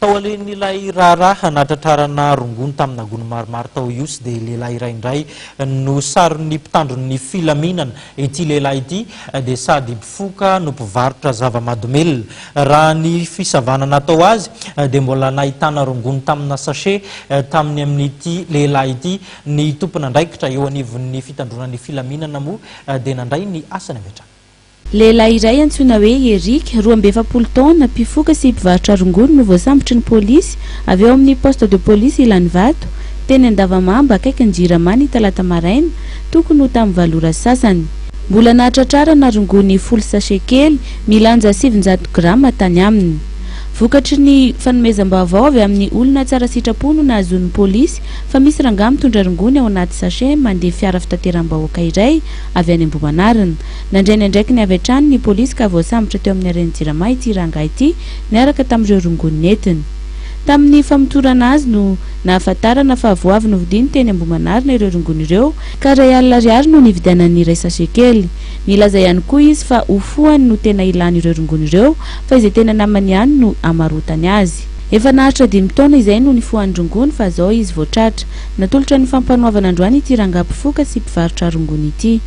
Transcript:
Tao alen'ilay raharaha natratrarana rongony tamina gony maromaro tao io sy dia lehilahy iray indray no saron'ny mpitandron'ny filaminana ity lehilahy ity dia sady mpifoka no mpivarotra zava-mahadomelona. Raha ny fisavana natao azy dia mbola nahitana rongony tamina sachet tamin'ny amin'ity lehilahy ity. Ny tompona andraikitra eo anivon'ny fitandronan'ny filaminana moa dia nandray ny asany ametraka. Lehilahy iray antsoina hoe Eric, 12 taona, mpifoka sy mpivarotra rongony no voasambotry ny polisy avy eo amin'ny poste de police Ilanvato, teny Andavamamba akaiky ny Jiramany talata maraina, tokony ho tamin'ny valora sasany. Mbola nahatratrarana rongony folo sachet kely milanja 700 grama tany aminy. Vokatry ny fanomezam-baovao avy amin'ny olona tsara sitrapo no nahazon'ny polisy fa misy rangahy mitondra rongony ao anaty sachet mandeha fiara fitateram-bahoaka iray avy any Ambohimanarina. Nandrainy andraiky ny avy hatrany ny polisy ka voasambotra teo amin'ny Hareny Jirama ity rangahy ity niaraka tamin'ireo rongony netiny. Tamin'ny famotorana azy no nahafantarana fa voavy novidiny teny Ambohimanarina ireo rongony ireo ka R1,00 no nividianany iray sachet kely. Milaza ihany koa izy fa ufuany no tena ilany ireo rongony ireo fa izay tena namany ihany no amarotany azy. Efa nahatra 5 taona izay no nifohan'ny rongony fa zao izy voatratra. Natolotra ny fampanoavana androany ity rangahy mpifoka sy mpivarotra rongony ity.